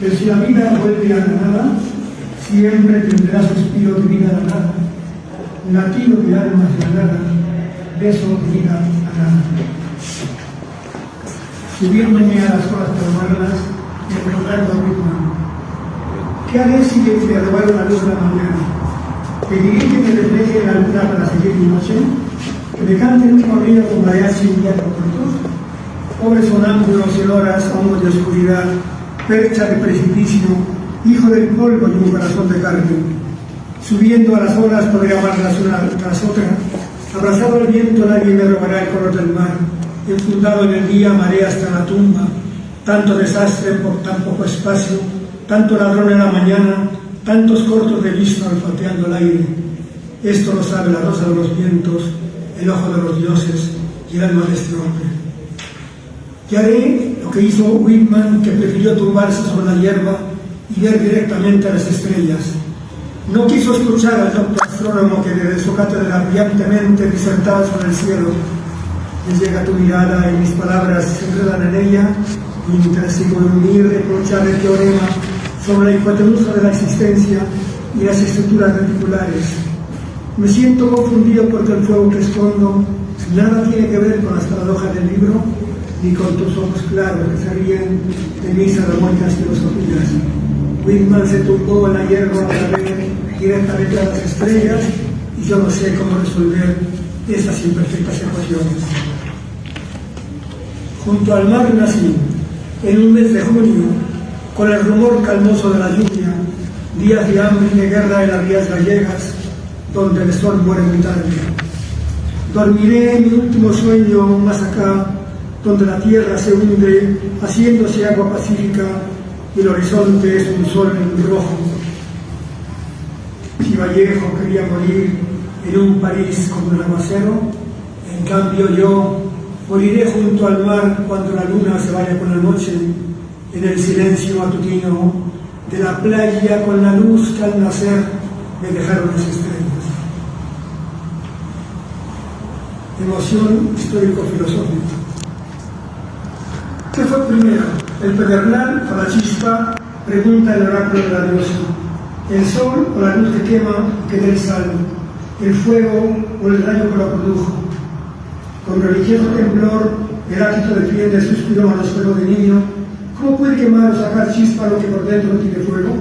Pero si la vida vuelve a la nada, siempre tendrá suspiro de vida a la nada, latido de alma de la nada, beso de vida a nada. Subiéndome a las horas para amarlas, y recordando a Whitman. ¿Qué haré si me robaron la luz de la mañana? ¿Pediré que me refleje la luna para seguir mi noche? ¿Que me canten un corrido con mariachi un día cortos? Pobres sonámbulos y horas a humos de oscuridad, percha de precipicio, hijo del polvo y un corazón de carne. Subiendo a las olas podré amarlas una tras otra. Abrazado al viento nadie me robará el color del mar. Enfundado en el día maré hasta la tumba. Tanto desastre por tan poco espacio, tanto ladrón en la mañana, tantos cortos de vista olfateando el aire. Esto lo sabe la rosa de los vientos, el ojo de los dioses y el alma de este hombre. Y haré lo que hizo Whitman, que prefirió tumbarse sobre la hierba y ver directamente a las estrellas. No quiso escuchar al doctor astrónomo que desde su cátedra brillantemente disertaba sobre el cielo. Les llega tu mirada y mis palabras se enredan en ella, mientras sigo en mi irreprochable teorema sobre la hipotenusa de la existencia y las estructuras reticulares. Me siento confundido porque el fuego que escondo nada tiene que ver con las paradojas del libro, ni con tus ojos claros que se ríen de mis armónicas filosofías. Whitman se tumbó en la hierba para ver directamente a las estrellas y yo no sé cómo resolver estas imperfectas ecuaciones. Junto al mar nací, en un mes de junio, con el rumor calmoso de la lluvia, días de hambre y de guerra en las vías gallegas, donde el sol muere muy tarde. Dormiré mi último sueño más acá, donde la tierra se hunde, haciéndose agua pacífica, y el horizonte es un sol rojo. Si Vallejo quería morir en un París como el aguacero, en cambio yo moriré junto al mar cuando la luna se vaya con la noche, en el silencio matutino de la playa con la luz que al nacer me dejaron las estrellas. Emoción histórico-filosófica. ¿Qué fue primero? ¿El pedernal o la chispa? Pregunta el oráculo de la diosa. ¿El sol o la luz que quema y que da el sal? ¿El fuego o el rayo que lo produjo? Con religioso temblor, Heráclito defiende el suspiro a los fuegos de niño. ¿Cómo puede quemar o sacar chispa lo que por dentro tiene fuego?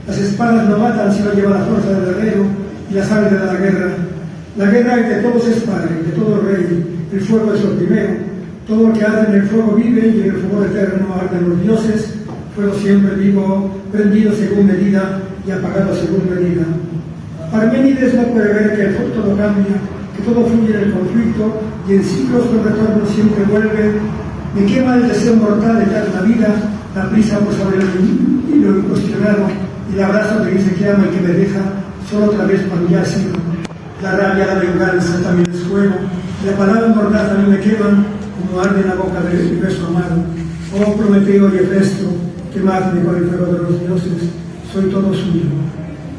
Las espadas no matan si no lleva la fuerza del guerrero y la sangre de la guerra. La guerra de todos es padre, de todo rey. El fuego es lo primero. Todo lo que arde en el fuego vive y en el fuego eterno arden los dioses. Fuego siempre vivo, prendido según medida y apagado según medida. Parménides no puede ver que el fuego todo cambia, que todo fluye en el conflicto y en ciclos con retorno siempre vuelve. Me quema el deseo mortal de dar la vida, la prisa por saber lo incuestionado, el abrazo que dice que ama y que me deja solo otra vez cuando ya ha sido. La rabia, la venganza también es fuego, la palabra mordaz a mí me queman como arde en la boca del beso amado. Oh Prometeo y Hefesto, quemadme con el fuego de los dioses, soy todo suyo.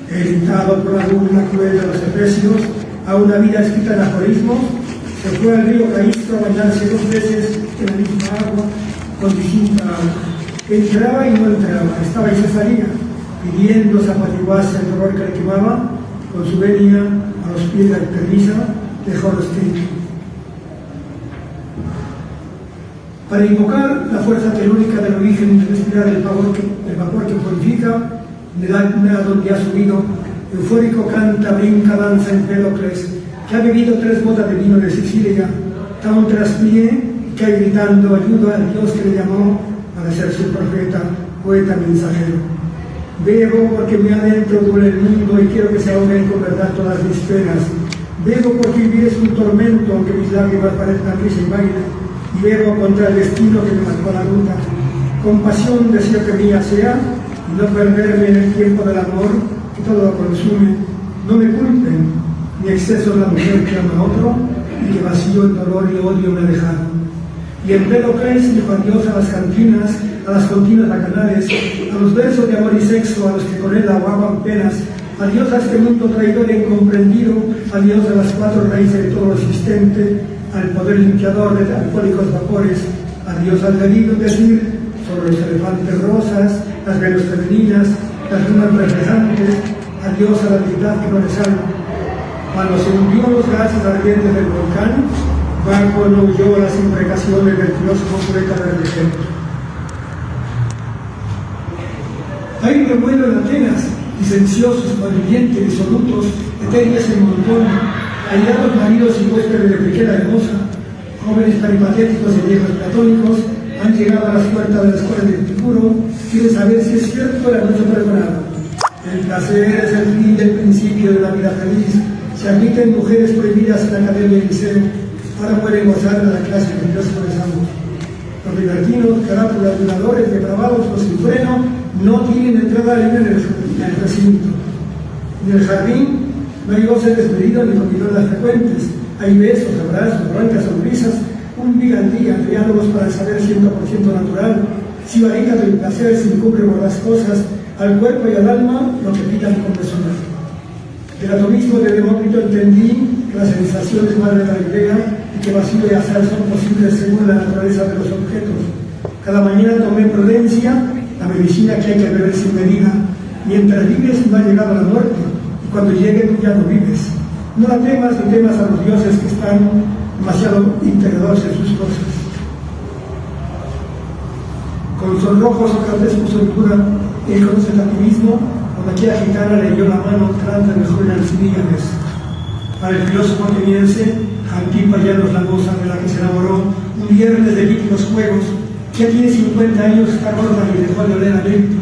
He gritado por la burla cruel de los efesios a una vida escrita en aforismos. Se fue al río Caísto a bañarse 2 veces en la misma agua, con distinta agua. Entraba y no entraba, estaba y se salía, pidiendo se apaciguase el dolor que le quemaba, con su venia a los pies de Artemisa dejó lo escrito. Para invocar la fuerza telúrica del origen de respirar el vapor que purifica, de la luna donde ha subido, eufórico canta, brinca, danza en Pelocles, que ha bebido 3 botas de vino de Sicilia, da un traspié y cae gritando ayuda al Dios que le llamó para ser su profeta, poeta, mensajero. Bebo porque me adentro duele el mundo y quiero que se ahoguen con verdad todas mis penas. Bebo porque vivir es un tormento, aunque mis lágrimas parezcan risa y baile. Y bebo contra el destino que me marcó la ruta. Con pasión deseo que mía sea y no perderme en el tiempo del amor que todo lo consume. No me culpen, mi exceso es la mujer que ama a otro y que vacío el dolor y odio me ha dejado. Y en Pelocles dijo adiós a las cantinas, a las continuas bacanales, a los versos de amor y sexo, a los que con él aguaban penas. Adiós a este mundo traidor e incomprendido, adiós a las 4 raíces de todo lo existente, al poder limpiador de alcohólicos vapores, adiós al delirio, decir, sobre los elefantes rosas, las Venos femeninas, las lunas reflejantes, adiós a la dignidad que no les salva. Cuando se hundió los gases ardientes del volcán, Baco no huyó a las imprecaciones del filósofo poeta Berlejeto. Hay revuelo en Atenas, licenciosos, malvivientes, disolutos, etéreos en montón, aliados maridos y huéspedes de riqueza hermosa, jóvenes peripatéticos y viejos platónicos, han llegado a las puertas de la escuela de Epicuro, quieren saber si es cierto el anuncio pregonado. El placer es el fin del principio de la vida feliz. Se admiten mujeres prohibidas en la academia y liceo. Ahora pueden gozar de la clase de filósofos ambos. Los libertinos, carátulas, violadores, depravados, los sin freno, no tienen entrada libre en el recinto. En el jardín no hay goce desmedido ni comilonas frecuentes. Hay besos, abrazos, blancas sonrisas, un vigandía, criándolos para el saber 100% natural. Si varica del placer se incumple por las cosas, al cuerpo y al alma lo que pidan con mesura. Del atomismo de Demócrito entendí que las sensaciones madre de la idea y que vacío y azar son posibles según la naturaleza de los objetos. Cada mañana tomé prudencia, la medicina que hay que beber sin medida. Mientras vives no ha llegado la muerte, y cuando llegue tú ya no vives. No la temas ni temas a los dioses que están demasiado integrados en sus cosas. Con sonrojos Sócrates puso en duda, él conoce el atomismo, cuando aquella gitana leyó la mano tranta de joven Alcibiades. Para el filósofo ateniense, Antipa ya no es la moza de la que se enamoró un viernes de líquidos juegos, ya tiene 50 años, está gorda y dejó de oler a lento,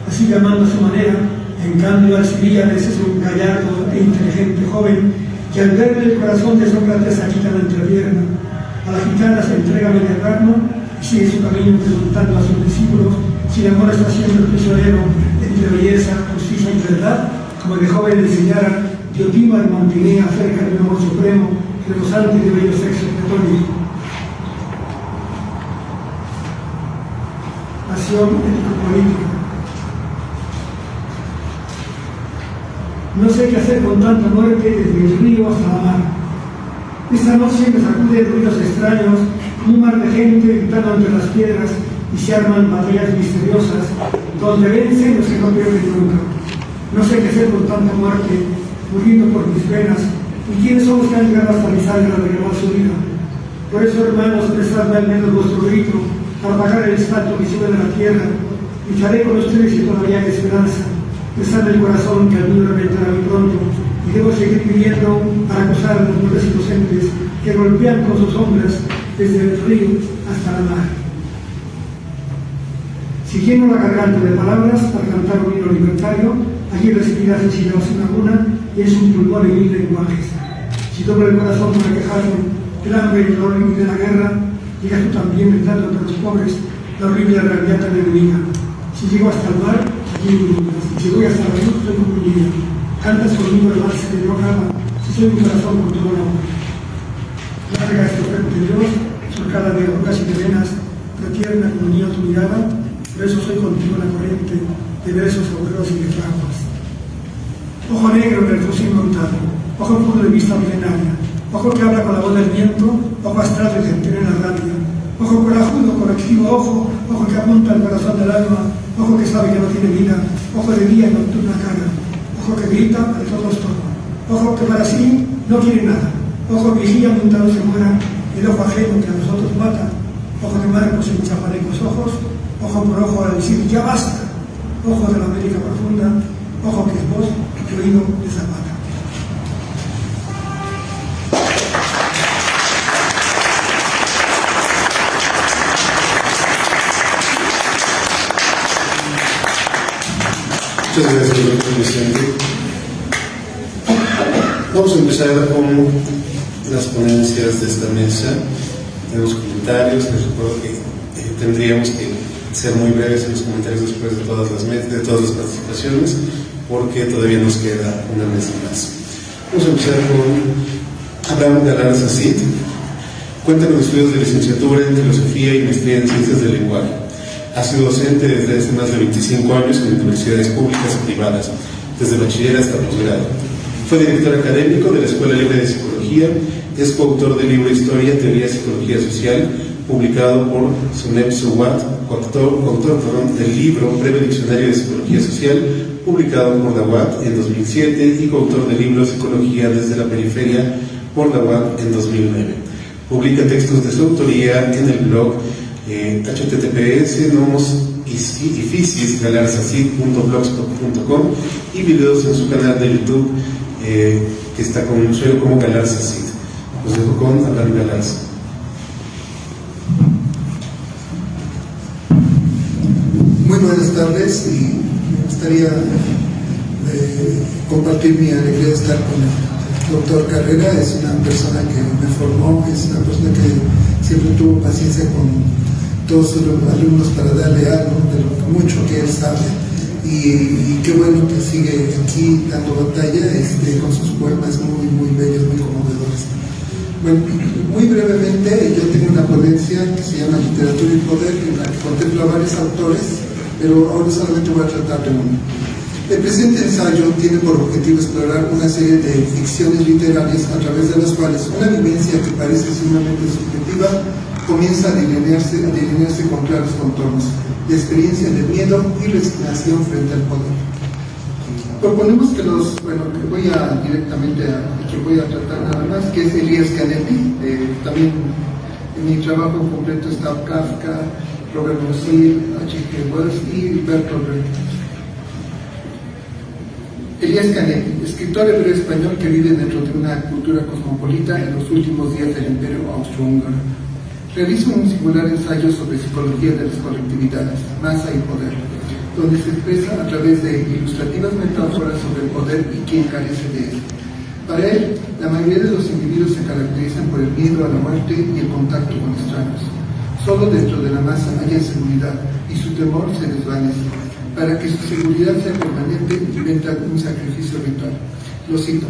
así llamando a su manera. En cambio, Alcibiades es un gallardo e inteligente joven que al verle el corazón de Sócrates agita la entrepierna. A la gitana se entrega Mediterráneo y sigue su camino preguntando a sus discípulos si el amor está siendo prisionero entre belleza, justicia y verdad, como de joven le enseñara Diotima y Mantinea acerca del amor supremo, rebosante de bello sexo platónico. Pasión ético-política. No sé qué hacer con tanta muerte desde el río hasta la mar. Esta noche me sacuden ruidos extraños, un mar de gente gritando entre las piedras y se arman batallas misteriosas, donde vencen los que no pierden nunca. No sé qué hacer con tanta muerte, muriendo por mis venas, y quiénes son los que han llegado hasta mi sangre a regalar su vida. Por eso, hermanos, prestadme al menos vuestro grito, para pagar el espanto que sube de la tierra. Lucharé con ustedes y todavía hay esperanza. Prestadme el corazón que al mundo reventará muy pronto, y debo seguir viviendo para acosar a los hombres inocentes que golpean con sus sombras desde el río hasta la mar. Si lleno la garganta de palabras para cantar un himno libertario, allí recibirás en sin alguna y es un pulmón en mil lenguajes. Si doblo el corazón para quejarme del hambre y del dolor y de la guerra, llegas tú también gritando entre los pobres la horrible realidad tan enemiga. Si llego hasta el mar, allí me inundas. Y si voy hasta la luz, soy como un niño. Cantas conmigo el mar que no acaba, si soy mi corazón con todo el amor. Larga este cuerpo de Dios, surcada de rocas y de venas, pero tierna como niño tu mirada, por eso soy contigo la corriente de versos agujeros y de fraguas. Ojo negro en el fusil montado, ojo puro de vista milenaria, ojo que habla con la voz del viento, ojo astral de centinela rabia, ojo corajudo, correctivo, ojo que apunta al corazón del alma, ojo que sabe que no tiene vida, ojo de día y nocturna cara, ojo que grita para todos todo, ojo que para sí no quiere nada, ojo que vigila mientras no se muera, el ojo ajeno que a nosotros mata, ojo de marcos en chapalecos ojos, ojo por ojo al decir ya basta, ojo de la América profunda, ojo que es voz y oído de Zapata. Muchas gracias, doctor presidente. Vamos a empezar con las ponencias de esta mesa. Tenemos comentarios. Les recuerdo que tendríamos que ser muy breves en los comentarios después de todas las participaciones, porque todavía nos queda una mesa más. Vamos a empezar con Abraham Galán Sacid. Cuenta con estudios de licenciatura en Filosofía y Maestría en Ciencias del Lenguaje. Ha sido docente desde hace más de 25 años en universidades públicas y privadas, desde bachiller hasta posgrado. Fue director académico de la Escuela Libre de Psicología, es coautor del libro Historia, Teoría y Psicología Social, publicado por Suneb Suwat, coautor del libro Breve Diccionario de Psicología Social, publicado por la UAT en 2007, y coautor del libro Psicología desde la Periferia por la UAT en 2009. Publica textos de su autoría en el blog https://nomosifisisgalarzacid.blogspot.com y videos en su canal de YouTube que está con un usuario como Galarzacid. Los dejo con Abraham Galarza. Muy buenas tardes, y me gustaría compartir mi alegría de estar con el doctor Carrera. Es una persona que me formó, es una persona que siempre tuvo paciencia con todos sus alumnos para darle algo de lo mucho que él sabe, y qué bueno que sigue aquí dando batalla con sus poemas muy bellos, muy conmovedores. Bueno, muy brevemente, yo tengo una ponencia que se llama Literatura y Poder, en la que contemplo a varios autores, pero ahora solamente voy a tratar de uno. El presente ensayo tiene por objetivo explorar una serie de ficciones literarias a través de las cuales una vivencia que parece sumamente subjetiva comienza a delinearse con claros contornos, de experiencia de miedo y resignación frente al poder. Proponemos que voy a tratar nada más, que es Elías Canetti. También en mi trabajo completo está Kafka, Robert Musil, H.G. Wells y Bertolt Brecht. Elías Canetti, escritor hebreo español que vive dentro de una cultura cosmopolita en los últimos días del Imperio Austrohúngaro. Realiza un singular ensayo sobre psicología de las colectividades, masa y poder, donde se expresa a través de ilustrativas metáforas sobre el poder y quién carece de él. Para él, la mayoría de los individuos se caracterizan por el miedo a la muerte y el contacto con extraños. Solo dentro de la masa hay seguridad y su temor se desvanece. Para que su seguridad sea permanente, inventa un sacrificio ritual. Lo cito: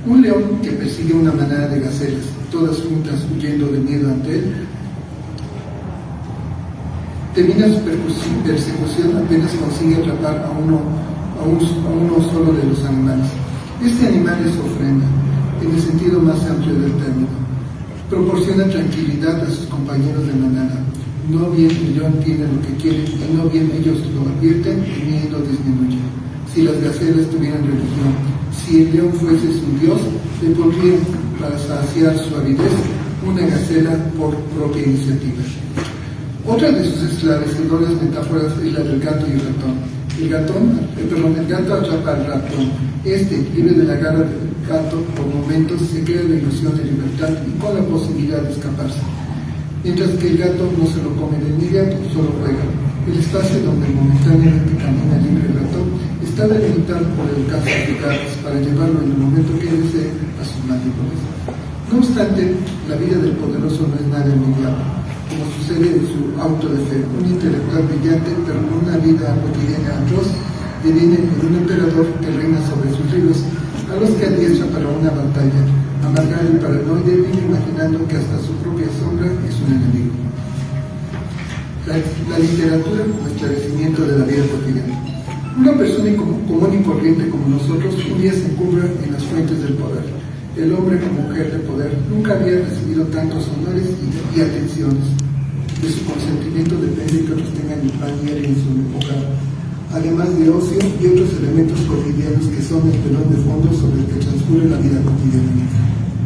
un león que persigue una manada de gacelas, todas juntas huyendo de miedo ante él, termina su persecución apenas consigue atrapar a uno solo de los animales. Este animal es ofrenda, en el sentido más amplio del término. Proporciona tranquilidad a sus compañeros de manada. No bien el león tiene lo que quiere, y no bien ellos lo advierten, el miedo disminuye. Si las gacelas tuvieran religión, si el león fuese su dios, le pondrían, para saciar su avidez, una gacela por propia iniciativa. Otra de sus esclarecedoras metáforas es la del gato y el ratón. El gato atrapa al ratón. Libre de la garra del gato, por momentos se crea la ilusión de libertad y con la posibilidad de escaparse. Mientras que el gato no se lo come de inmediato, solo juega. El espacio donde momentáneamente camina libre el ratón está delimitado por el caso de garras para llevarlo en el momento que desee a sus mandíbulas. No obstante, la vida del poderoso no es nada inmediato, como sucede en su auto de fe. Un intelectual brillante, pero con una vida cotidiana atroz, deviene en un emperador que reina sobre sus libros, a los que adiestra para una batalla, amargar el paranoide, vive imaginando que hasta su propia sombra es un enemigo. La literatura como esclarecimiento de la vida cotidiana. Una persona común y corriente como nosotros un día se encumbra en las fuentes del poder. El hombre como mujer de poder nunca había recibido tantos honores y atenciones. De su consentimiento depende que otros tengan el pan diario en su hogar, además de ocio y otros elementos cotidianos que son el telón de fondo sobre el que transcurre la vida cotidiana.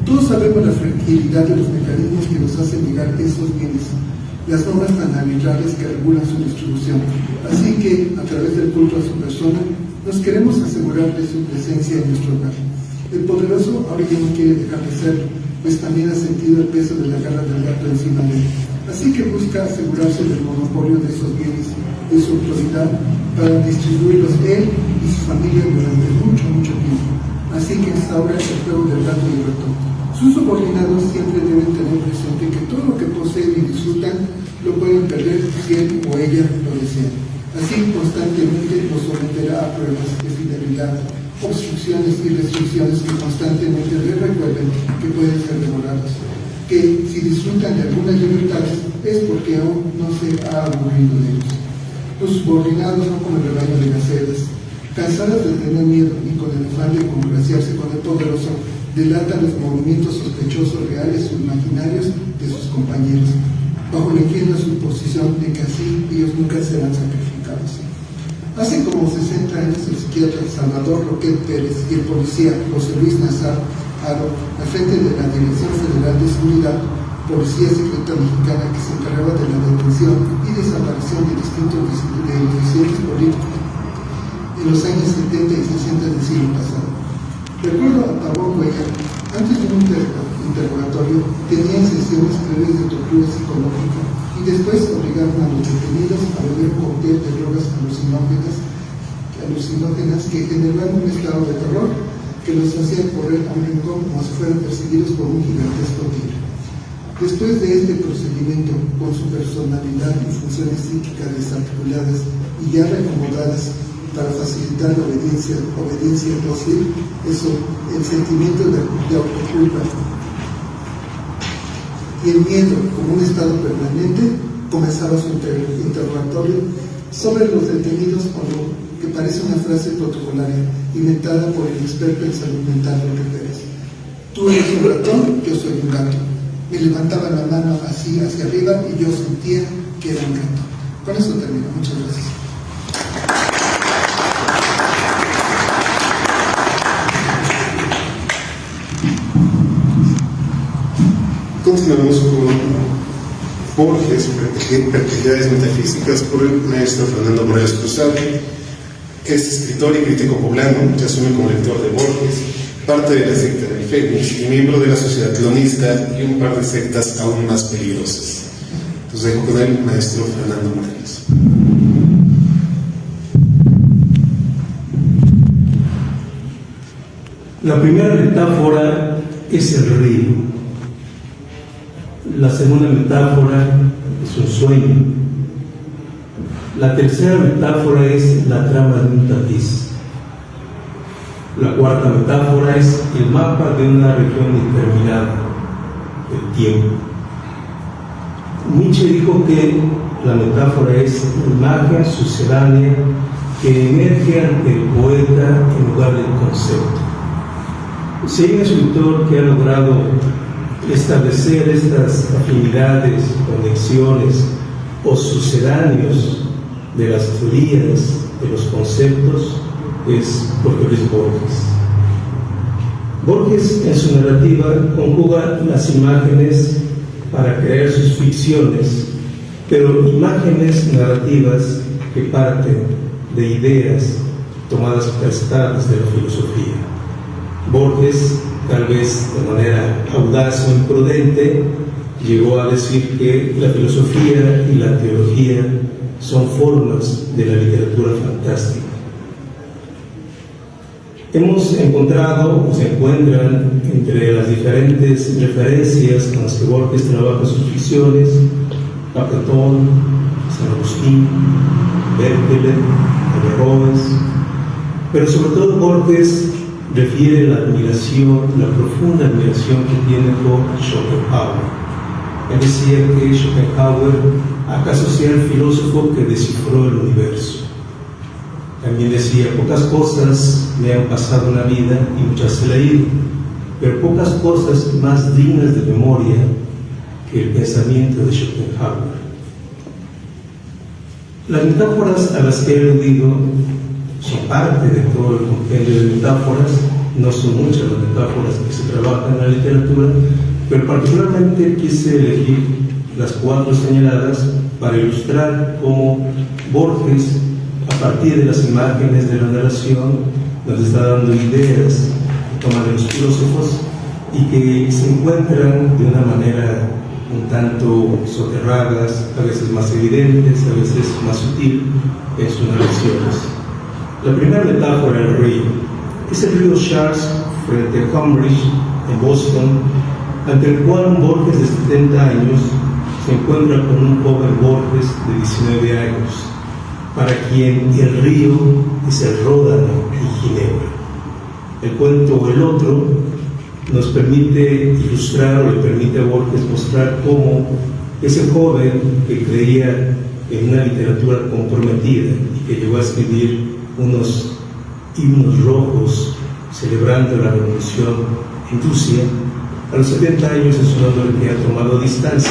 Todos sabemos la fragilidad de los mecanismos que nos hacen llegar esos bienes, las normas tan arbitrarias que regulan su distribución. Así que, a través del culto a su persona, nos queremos asegurar de su presencia en nuestro hogar. El poderoso ahora ya no quiere dejar de serlo, pues también ha sentido el peso de la garra del gato encima de él. Así que busca asegurarse del monopolio de esos bienes, de su autoridad, para distribuirlos él y su familia durante mucho tiempo. Así que instaura el juego del gato y el ratón. Sus subordinados siempre deben tener presente que todo lo que poseen y disfrutan lo pueden perder si él o ella lo desean. Así constantemente los someterá a pruebas de fidelidad, obstrucciones y restricciones que constantemente les recuerden que pueden ser devoradas, que si disfrutan de algunas libertades es porque aún no se ha aburrido de ellos. Los subordinados son como el rebaño de gacelas, cansadas de tener miedo y con el afán de congraciarse con el poderoso, delatan los movimientos sospechosos reales o imaginarios de sus compañeros. bajo la ingenua suposición de que así ellos nunca serán sacrificados. Hace como 60 años el psiquiatra Salvador Roquet Pérez y el policía José Luis Nazar Aro, al frente de la Dirección Federal de Seguridad, Policía Secreta Mexicana, que se encargaba de la detención y desaparición de distintos disidentes políticos en los años 70 y 60 del siglo pasado. Recuerdo a Tabón Cuellar, antes de un interrogatorio, tenían sesiones previas de tortura psicológica y después obligaron a los detenidos a beber un cóctel de drogas alucinógenas que generaban un estado de terror que los hacía correr a un rincón como si fueran perseguidos por un gigantesco tigre. Después de este procedimiento, con su personalidad y funciones psíquicas desarticuladas y ya reacomodadas para facilitar la obediencia dócil, el sentimiento de autoculpa y el miedo como un estado permanente, comenzaba su interrogatorio sobre los detenidos con lo que parece una frase protocolaria inventada por el experto en salud mental Roque Pérez. Tú eres un ratón, yo soy un gato. Me levantaban la mano así hacia arriba y yo sentía que era un gato. Con eso termino. Muchas gracias. Continuamos con Borges, Perplejidades Metafísicas, por el maestro Fernando Morales Cruzado. Es escritor y crítico poblano, se asume como lector de Borges, parte de la secta del Fénix y miembro de la Sociedad Clonista y un par de sectas aún más peligrosas. Entonces dejo con el maestro Fernando Morales. La primera metáfora es el río. La segunda metáfora es un sueño. La tercera metáfora es la trama de un tapiz. La cuarta metáfora es el mapa de una región determinada, el tiempo. Nietzsche dijo que la metáfora es la imagen sucedánea que emerge ante el poeta en lugar del concepto. Si hay un escritor que ha logrado establecer estas afinidades, conexiones o sucedáneos de las teorías, de los conceptos, es Jorge Luis Borges. Borges en su narrativa conjuga las imágenes para crear sus ficciones, pero imágenes narrativas que parten de ideas tomadas prestadas de la filosofía. Borges, tal vez de manera audaz o imprudente, llegó a decir que la filosofía y la teología son formas de la literatura fantástica. Hemos encontrado, o se encuentran, entre las diferentes referencias con las que Borges trabaja sus ficciones, a Platón, San Agustín, Berkeley, Averroes, pero sobre todo Borges refiere la admiración, la profunda admiración que tiene por Schopenhauer. Él decía que Schopenhauer acaso sea el filósofo que descifró el universo. También decía, pocas cosas me han pasado en la vida y muchas se la he ido, pero pocas cosas más dignas de memoria que el pensamiento de Schopenhauer. Las metáforas a las que he aludido son parte de todo el compendio de metáforas. No son muchas las metáforas que se trabajan en la literatura, pero particularmente quise elegir las 4 señaladas para ilustrar cómo Borges, a partir de las imágenes de la narración, nos está dando ideas que toman de los filósofos y que se encuentran de una manera un tanto soterradas, a veces más evidentes, a veces más sutil en sus narraciones. La primera metáfora, el río, es el río Charles frente a Cambridge, en Boston, ante el cual un Borges de 70 años se encuentra con un joven Borges de 19 años, para quien el río es el Ródano y Ginebra. El cuento El Otro nos permite ilustrar, o le permite a Borges mostrar cómo ese joven que creía en una literatura comprometida y que llegó a escribir unos himnos rojos celebrando la revolución en Rusia, a los 70 años es un hombre que ha tomado distancia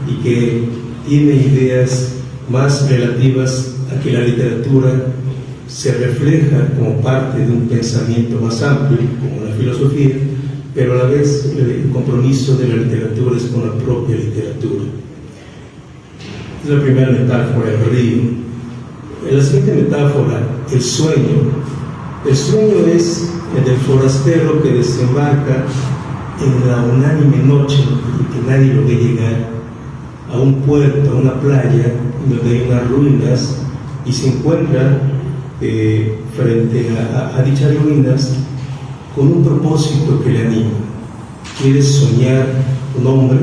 y que tiene ideas más relativas a que la literatura se refleja como parte de un pensamiento más amplio, como la filosofía, pero a la vez el compromiso de la literatura es con la propia literatura. Es la primera metáfora, el río. En la siguiente metáfora, el sueño. El sueño es el del forastero que desembarca en la unánime noche y que nadie lo ve llegar a un puerto, a una playa donde hay unas ruinas y se encuentra frente a dichas ruinas con un propósito que le anima. Quiere soñar un hombre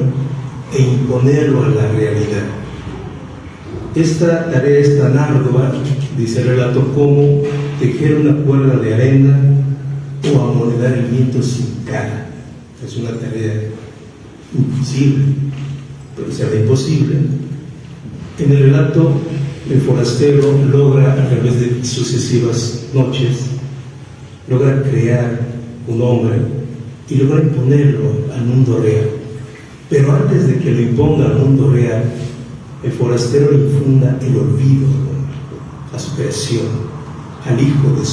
e imponerlo a la realidad. Esta tarea es tan ardua, dice el relato, como tejer una cuerda de arena o amonedar el viento sin cara. Es una tarea imposible, pero será imposible. En el relato, el forastero logra, a través de sucesivas noches, logra crear un hombre y logra imponerlo al mundo real. Pero antes de que lo imponga al mundo real, el forastero le infunda el olvido a su creación, al hijo de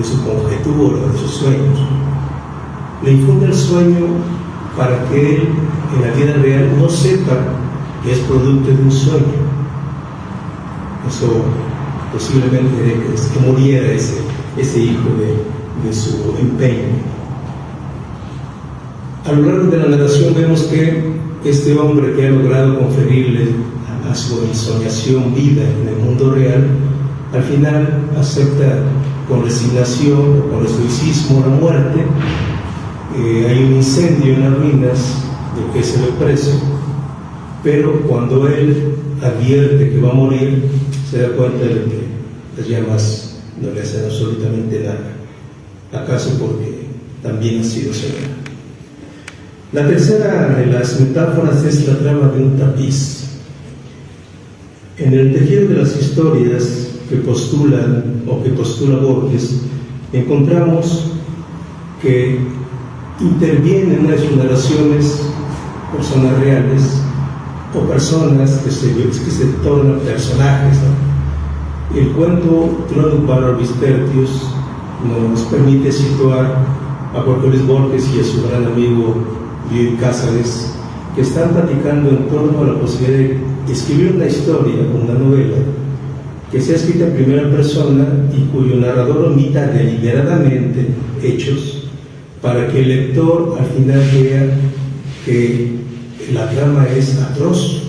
su conjetura, de sus sueños. Le infunde el sueño para que él, en la vida real, no sepa que es producto de un sueño. Eso posiblemente que muriera ese hijo de su empeño. A lo largo de la narración vemos que este hombre que ha logrado conferirle a su ensoñación vida en el mundo real, al final acepta con resignación o con estoicismo la muerte. Hay un incendio en las ruinas del que se ve preso, pero cuando él advierte que va a morir, se da cuenta de que las llamas no le hacen absolutamente nada, acaso porque también ha sido soñado. La tercera de las metáforas es la trama de un tapiz. En el tejido de las historias que postulan o que postula Borges, encontramos que intervienen en una de sus narraciones personas reales o personas que se tornan personajes, ¿no? El cuento Tronus Barra Vespertius nos permite situar a Jorge Luis Borges y a su gran amigo Bioy Casares, que están platicando en torno a la posibilidad de escribir una historia, una novela, que sea escrita en primera persona y cuyo narrador omita deliberadamente hechos para que el lector al final vea que la trama es atroz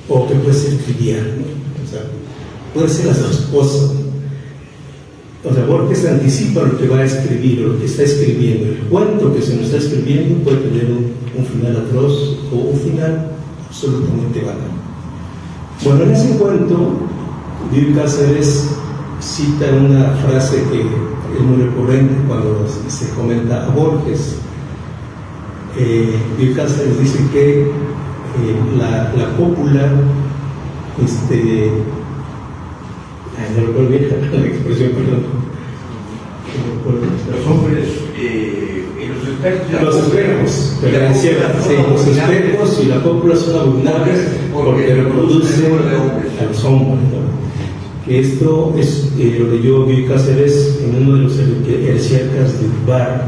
o que puede ser trivial, ¿no? O sea, puede ser las dos cosas, ¿no? O sea, Borges anticipa lo que va a escribir o lo que está escribiendo. El cuento que se nos está escribiendo puede tener un final atroz o un final absolutamente banal. Bueno, en ese cuento, Bioy Casares cita una frase que es muy recurrente cuando se comenta a Borges. Bioy Casares dice que la cópula, no recuerdo bien la expresión, perdón. Los hombres Los espejos, los espejos y la cópula son abominables porque reproducen a los hombres, ¿no? Que esto es lo leyó Bioy Casares en uno de los heresiarcas de Bar,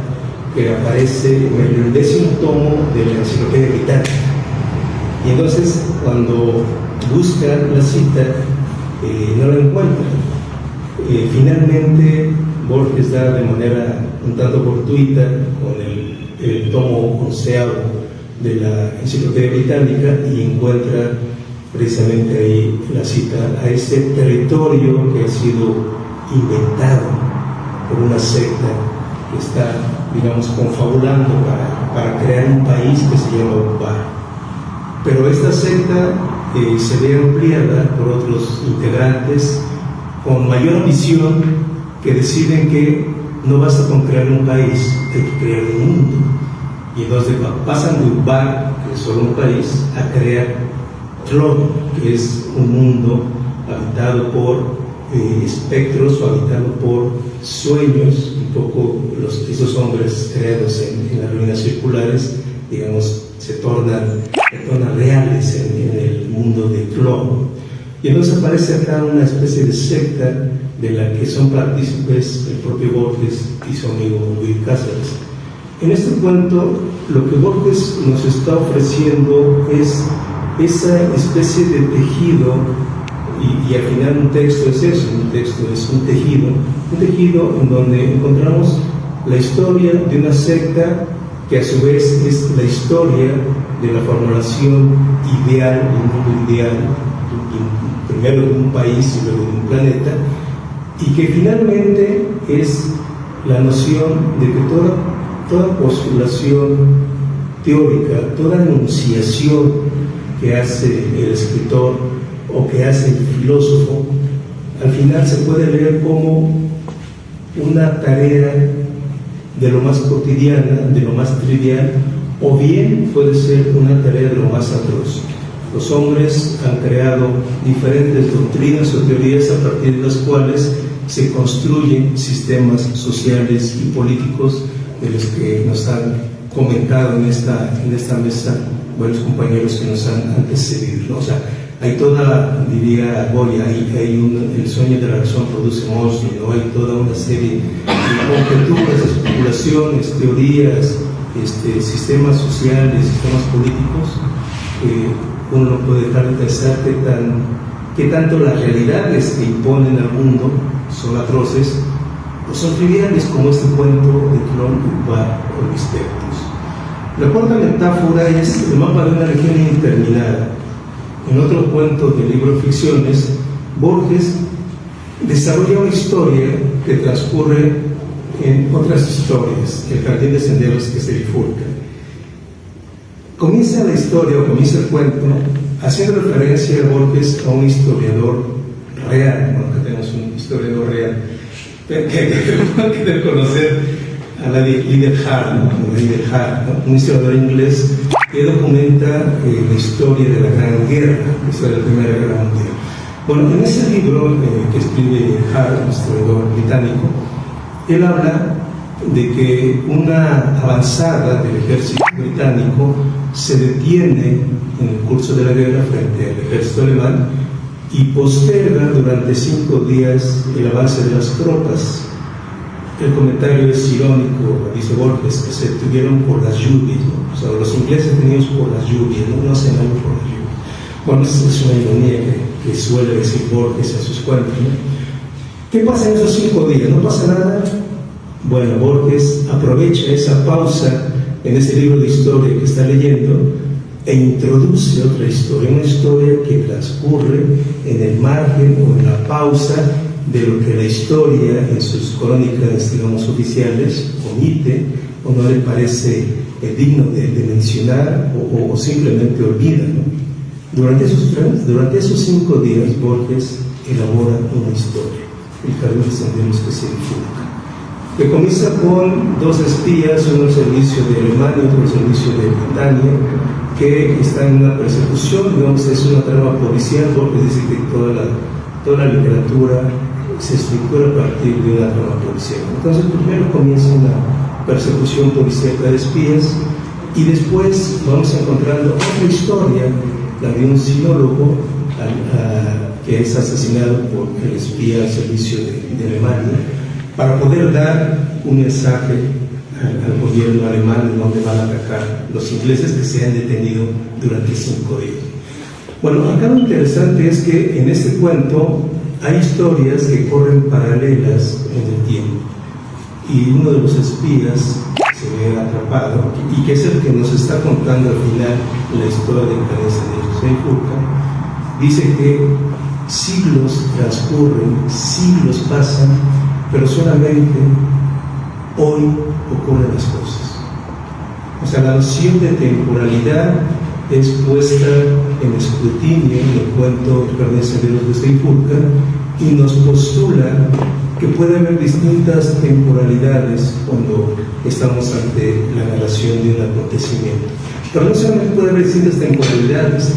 que aparece en el 10º tomo de la Enciclopedia Británica. Y entonces, cuando buscan la cita, no la encuentran. Finalmente, Borges da de manera un tanto fortuita con el tomo 11º de la Enciclopedia Británica y encuentra precisamente ahí la cita a ese territorio que ha sido inventado por una secta que está, digamos, confabulando para crear un país que se llama Bar. Pero esta secta se ve ampliada por otros integrantes con mayor ambición, que deciden que no basta con crear un país, hay que crear un mundo. Y entonces pasan de Bar, que es solo un país, a crear Tlön, que es un mundo habitado por espectros o habitado por sueños, un poco esos hombres creados en las ruinas circulares, digamos, se tornan reales en el mundo de Clon. Y entonces aparece acá una especie de secta de la que son partícipes el propio Borges y su amigo Luis Cáceres. En este cuento, lo que Borges nos está ofreciendo es esa especie de tejido, y al final un texto es eso, un texto es un tejido en donde encontramos la historia de una secta que a su vez es la historia de la formulación ideal, de un mundo ideal, primero de un país y luego de un planeta, y que finalmente es la noción de que toda postulación teórica, toda enunciación que hace el escritor o que hace el filósofo, al final se puede leer como una tarea de lo más cotidiana, de lo más trivial, o bien puede ser una tarea de lo más atroz. Los hombres han creado diferentes doctrinas o teorías a partir de las cuales se construyen sistemas sociales y políticos de los que nos han comentado en esta mesa buenos compañeros que nos han antecedido, ¿no? O sea, hay toda, diría Goya, el sueño de la razón produce monstruos, ¿no? Hay toda una serie de conjeturas, especulaciones, teorías, sistemas sociales, sistemas políticos, que uno no puede dejar de pensar que tanto las realidades que imponen al mundo son atroces o son triviales, como este cuento de Clon o Misteros. La cuarta metáfora es el mapa de una región interminada. En otro cuento del libro Ficciones, Borges desarrolla una historia que transcurre en otras historias, el jardín de senderos que se bifurca. Comienza la historia, o comienza el cuento, haciendo referencia a Borges a un historiador real, ¿no? Que tenemos un historiador real, que de conocer a la Liddell Hart, ¿no? Un historiador inglés que documenta la historia de la Gran Guerra, la historia de la Primera Guerra Mundial. Bueno, en ese libro que escribe Hart, un historiador británico, él habla de que una avanzada del ejército británico se detiene en el curso de la guerra frente al ejército alemán y posterga durante 5 días el avance de las tropas. El comentario es irónico, dice Borges, que se detuvieron por las lluvias, ¿no? O sea, los ingleses detenidos por las lluvias, no hacen algo por las lluvias. Bueno, esa es una ironía que suele decir Borges en sus cuentos, ¿no? ¿Qué pasa en esos 5 días? ¿No pasa nada? Bueno, Borges aprovecha esa pausa en ese libro de historia que está leyendo e introduce otra historia, una historia que transcurre en el margen o en la pausa de lo que la historia en sus crónicas, digamos, oficiales omite o no le parece digno de mencionar o simplemente olvida, ¿no? Durante esos 5 días Borges elabora una historia, el jardín de senderos que se bifurca, que comienza con 2 espías, uno al servicio de Alemania, otro al servicio de Britania, que están en una persecución, digamos, es una trama policial. Borges dice que toda la literatura se estructura a partir de una trama policial. Entonces, primero comienza una persecución policíaca de espías y después vamos encontrando otra historia, la de un sinólogo que es asesinado por el espía al servicio de Alemania para poder dar un mensaje al gobierno alemán de donde van a atacar los ingleses que se han detenido durante 5 días. Bueno, acá lo interesante es que en este cuento hay historias que corren paralelas en el tiempo y uno de los espías se ve atrapado y que es el que nos está contando al final la historia de Jardín de Senderos Bifurca. Dice que siglos transcurren, siglos pasan, pero solamente hoy ocurren las cosas. O sea, la noción de temporalidad es puesta en escrutinio en el cuento El Jardín de Senderos que se bifurca y nos postula que puede haber distintas temporalidades cuando estamos ante la narración de un acontecimiento. Pero no solamente puede haber distintas temporalidades,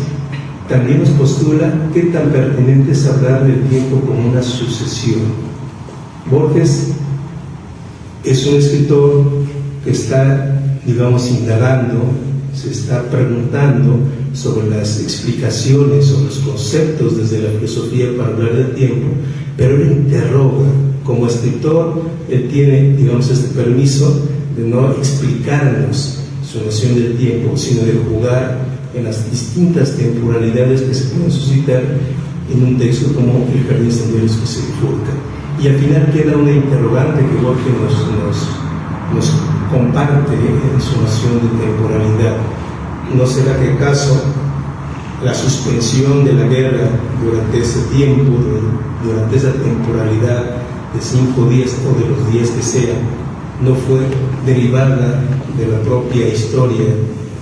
también nos postula qué tan pertinente es hablar del tiempo como una sucesión. Borges es un escritor que está, digamos, indagando se está preguntando sobre las explicaciones, sobre los conceptos desde la filosofía para hablar del tiempo, pero él interroga. Como escritor, él tiene, digamos, este permiso de no explicarnos su noción del tiempo, sino de jugar en las distintas temporalidades que se pueden suscitar en un texto como El jardín de senderos que se bifurca. Y al final queda una interrogante que Borges nos comparte en su noción de temporalidad. ¿No será que acaso la suspensión de la guerra durante ese tiempo, durante esa temporalidad de 5 días o de los días que sea, no fue derivada de la propia historia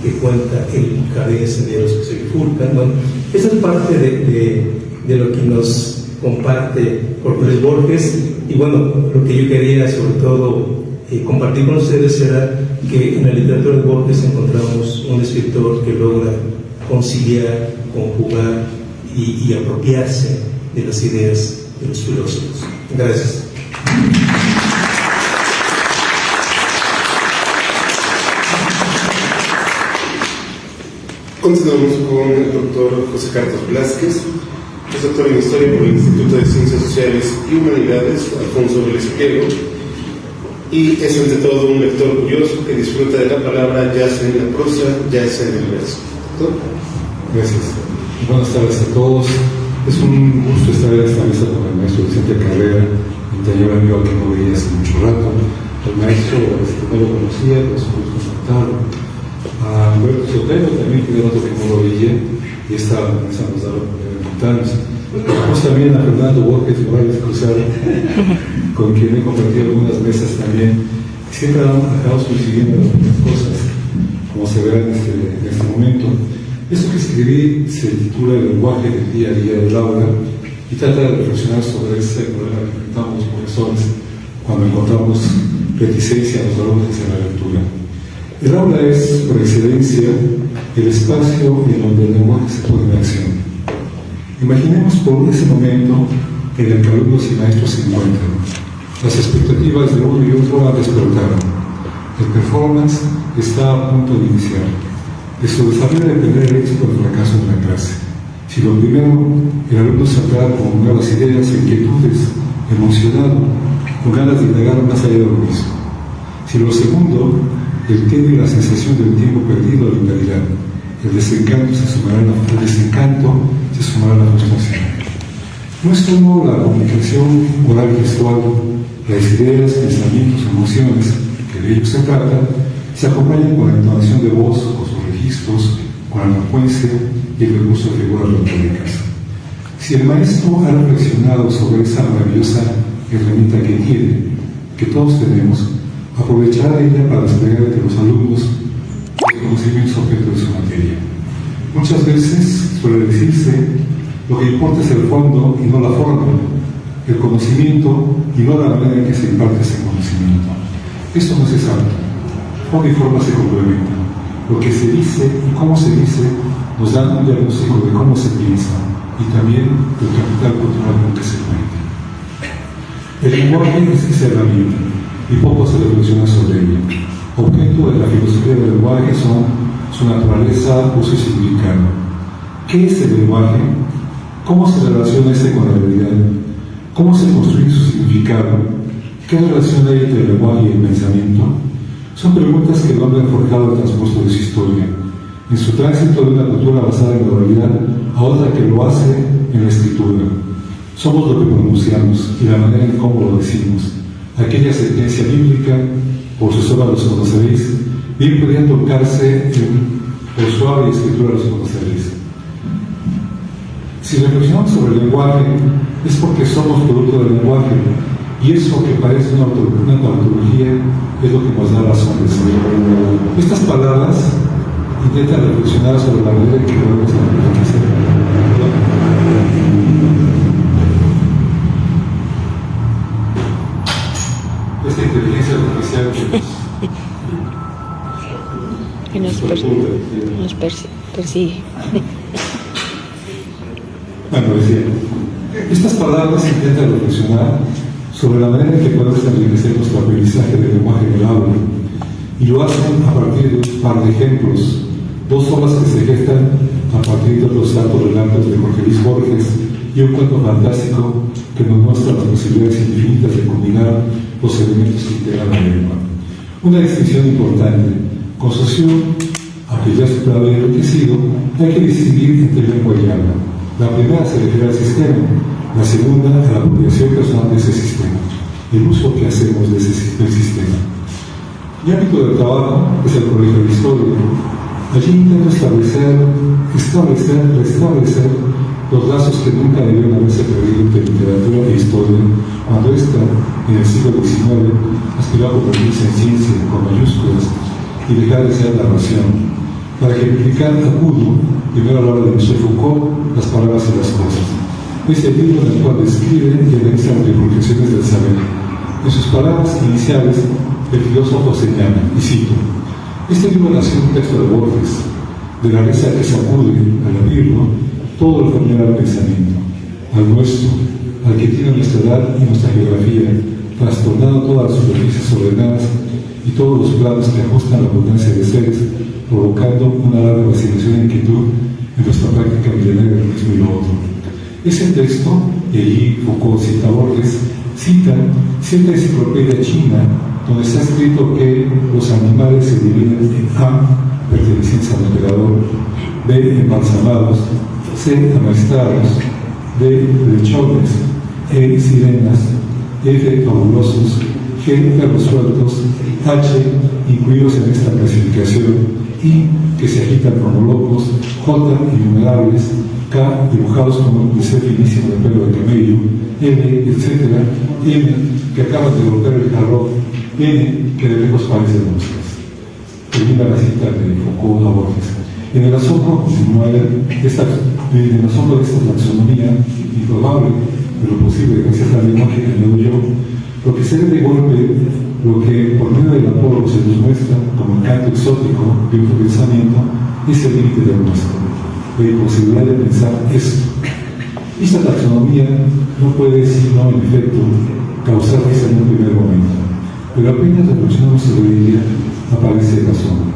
que cuenta El jardín de senderos que se bifurcan? Bueno, esa es parte de lo que nos comparte Jorge Borges. Y bueno, lo que yo quería sobre todo compartir con ustedes era que en la literatura de Borges encontramos un escritor que logra conciliar, conjugar y apropiarse de las ideas de los filósofos. Gracias. Continuamos con el doctor José Carlos Velázquez, es doctor en Historia por el Instituto de Ciencias Sociales y Humanidades Alfonso Vélez Quiero, y es ante todo un lector curioso que disfruta de la palabra, ya sea en la prosa, ya sea en el verso. ¿Doctor? Gracias. Buenas tardes a todos. Es un gusto estar en esta mesa con el maestro Vicente Carrera, un taller amigo que no veía hace mucho rato. El maestro no lo conocía, pues un gusto contactarlo. A Humberto Sotelo también, que otro que no lo veía, y estaba comenzando a dar oportunidades. Tenemos también a Fernando Borges Morales Cruzado, con quien he compartido algunas mesas también. Siempre acabamos coincidiendo en algunas cosas, como se verá en este momento. Esto que escribí se titula El lenguaje del día a día del aula y trata de reflexionar sobre ese problema que enfrentamos los profesores cuando encontramos reticencia a los alumnos hacia la lectura. El aula es, por excelencia, el espacio en donde el lenguaje se pone en acción. Imaginemos por ese momento en el que alumnos y maestros se encuentran. Las expectativas de uno y otro han despertado. El performance está a punto de iniciar. De su desarrollo depender el éxito o el fracaso de la clase. Si lo primero, el alumno saldrá con nuevas ideas, inquietudes, emocionado, con ganas de indagar más allá de lo mismo. Si lo segundo, el tedio y la sensación del tiempo perdido a la claridad, el desencanto se sumará a la frustración. No es solo la comunicación oral y visual, las ideas, pensamientos, emociones, que de ello se trata, se acompañan con la entonación de voz, con sus registros, con la elocuencia y el recurso de figuras retóricas. Si el maestro ha reflexionado sobre esa maravillosa herramienta que tiene, que todos tenemos, aprovechará ella para desplegar entre los alumnos los conocimientos objeto de su materia. Muchas veces suele decirse, lo que importa es el fondo y no la forma, el conocimiento y no la manera en que se imparte ese conocimiento. Esto no es exacto. Forma y forma se complementan. Lo que se dice y cómo se dice nos dan un diagnóstico de cómo se piensa y también del capital cultural con que se cuenta. El lenguaje es esa herramienta y poco se reflexiona sobre ella. Objeto de la filosofía del lenguaje son su naturaleza, uso y significado. ¿Qué es el lenguaje? ¿Cómo se relaciona este con la realidad? ¿Cómo se construye su significado? ¿Qué relación hay entre el lenguaje y el pensamiento? Son preguntas que el hombre ha forjado el transcurso de su historia, en su tránsito de una cultura basada en la oralidad a otra que lo hace en la escritura. Somos lo que pronunciamos y la manera en cómo lo decimos. Aquella sentencia bíblica, por sus obras los conoceréis, bien podría tocarse por suave escritura los conoceréis. Si reflexionamos sobre el lenguaje, es porque somos producto del lenguaje, y eso que parece una tautología es lo que nos da razón de ser. Estas palabras intentan reflexionar sobre la manera en que podemos enriquecer. Esta inteligencia artificial que nos persigue. Bueno, decía, estas palabras intentan reflexionar sobre la manera en que podemos enriquecer nuestro aprendizaje del lenguaje en el aula, y lo hacen a partir de un par de ejemplos dos obras que se gestan a partir de los datos relatos de Jorge Luis Borges y un cuento fantástico que nos muestra las posibilidades infinitas de combinar los elementos que integran la lengua. Una distinción importante: construcción, aunque ya superado y enriquecido, hay que distinguir entre lengua y habla. La primera se refiere al sistema, la segunda a la apropiación personal de ese sistema, el uso que hacemos del sistema. Mi ámbito de trabajo es el Colegio de Historia. Allí intento restablecer los lazos que nunca debieron haberse perdido entre literatura e historia, cuando ésta, en el siglo XIX, aspiró a convertirse en ciencia con mayúsculas y dejar de ser narración. Para ejemplificar, acudo primero a la obra de Michel Foucault, Las palabras y las cosas. Es el libro en el cual describe y analiza las bifurcaciones del saber. En sus palabras iniciales, el filósofo señala, y cito: este libro nació en un texto de Borges, de la risa que sacude, al abrirlo, todo el general pensamiento, al nuestro, al que tiene nuestra edad y nuestra geografía, trastornando todas las superficies ordenadas y todos los planos que ajustan la abundancia de seres, provocando una larga vacilación e inquietud en nuestra práctica milenaria de lo mismo y lo otro. Ese texto, y allí Foucault cita a Borges, cita cierta enciclopedia china donde está escrito que los animales se dividen en A, pertenecientes al emperador, B, embalsamados, C, amaestrados, D, lechones, E, sirenas, F, fabulosos, G, perros sueltos, H, incluidos en esta clasificación, I, que se agitan como locos, J, innumerables, K, dibujados como un pincel finísimo de pelo de camello, L, etc., M, que acaban de golpear el jarrón, N, que de lejos parecen moscas. Termina la cita de Foucault a Borges. En el asombro, continúa él, en el asombro de esta taxonomía improbable, pero posible gracias al lenguaje que añado yo, lo que se ve de golpe, lo que por medio del apólogo se nos muestra como encanto exótico de un pensamiento, es el límite del nuestro, la imposibilidad de pensar esto. Esta taxonomía no puede, sino en efecto, causar risa en un primer momento, pero apenas reflexionamos sobre ella, aparece el asombro.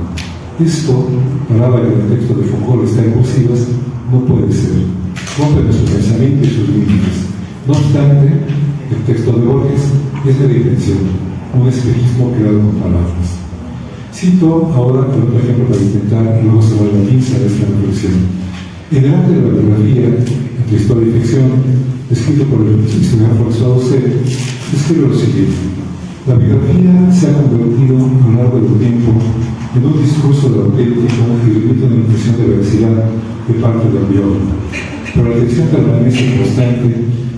Esto, palabra que en el texto de Foucault está en cursivas, no puede ser. Rompe nuestro pensamiento y sus límites. No obstante, el texto de Borges es de la intención, un espejismo creado con palabras. Cito ahora otro ejemplo para intentar luego cerrar la pinza de esta reflexión. En el arte de la biografía, entre historia y ficción, escrito por el historiador François Doucet, escribe lo siguiente: la biografía se ha convertido a lo largo del tiempo en un discurso de auténtico y remite una impresión de veracidad de parte del biógrafo. Pero la tensión permanece constante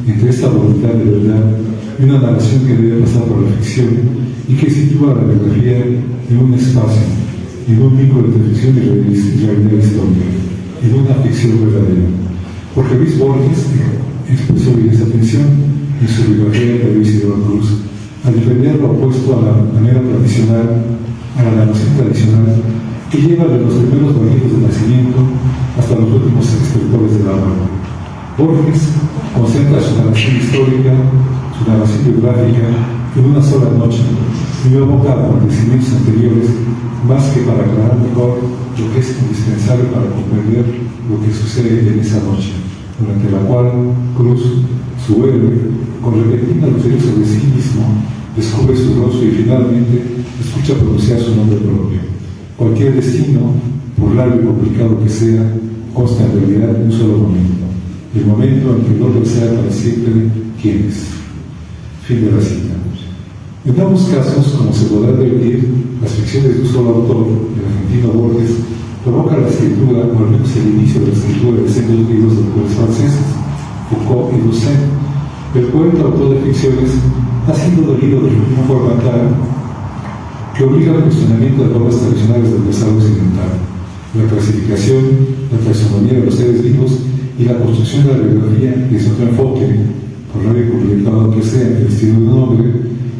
entre esta voluntad de verdad y una narración que debe pasar por la ficción y que sitúa a la biografía en un espacio, en un vínculo entre ficción y realidad histórica, en una ficción verdadera. Jorge Luis Borges expresó bien esa tensión en su biografía de Luis Isidoro Cruz, al defender lo opuesto a la manera tradicional, a la narración tradicional, que lleva de los primeros momentos de nacimiento hasta los últimos escritores de la obra. Borges concentra su narración histórica, su narración biográfica, en una sola noche, y no evoca acontecimientos anteriores más que para aclarar mejor lo que es indispensable para comprender lo que sucede en esa noche, durante la cual Cruz, su héroe, con repentina lucidez sobre sí mismo, descubre su rostro y finalmente escucha pronunciar su nombre propio. Cualquier destino, por largo y complicado que sea, consta en realidad de un solo momento, el momento en que el otro sea para siempre quien es. Fin de la cita. En ambos casos, como se podrá advertir, las ficciones de un solo autor, el argentino Borges, provocan la escritura, o al menos el inicio de la escritura de sendos libros de autores franceses, Foucault y Doucet. El poeta autor de ficciones ha sido dolido de una forma tal que obliga al cuestionamiento de formas tradicionales del pensar occidental, la clasificación, la taxonomía de los seres vivos y la construcción de la biografía desde otro enfoque, por largo y complicado que sea, el estilo de un hombre,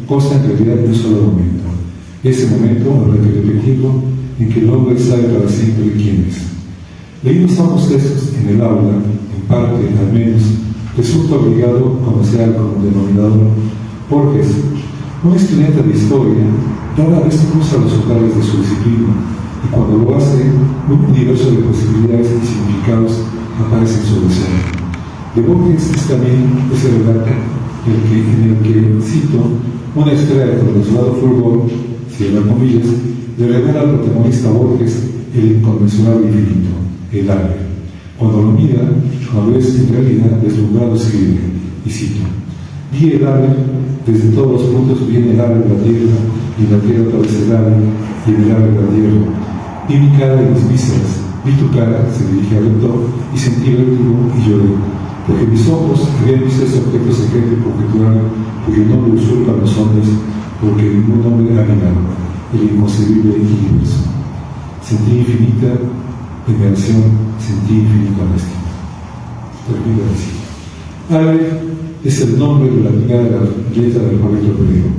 consta en realidad de un solo momento. Ese momento, habrá que repetirlo, en que el hombre sabe para siempre quién es. Leídos ambos textos en el aula, en parte al menos, resulta obligado conocer como denominador Borges, un estudiante de historia, rara vez cruza los umbrales de su disciplina, y cuando lo hace, un universo de posibilidades y significados aparece en su deseo. De Borges es también ese relato en el que, cito, una estrella de condensador fulgor, cierra comillas, le revela al protagonista Borges el inconmensurable infinito, el ave. Cuando lo mira, a veces en realidad deslumbrado escribe, y cito, vi el ave, desde todos los puntos viene el ave de la tierra, y en la tierra otra vez el ave, y en el ave de la tierra. Vi mi cara y mis vísceras, vi tu cara, se dirige al lector, y sentí vértigo y lloré, porque mis ojos habían visto ese objeto secreto y conjetural, cuyo nombre usurpa los hombres, porque ningún hombre ha ganado, el inconcebible universo. Sentí infinita veneración, sentí infinita lástima. Termina así. Aleph es el nombre de la primera letra del alfabeto hebreo.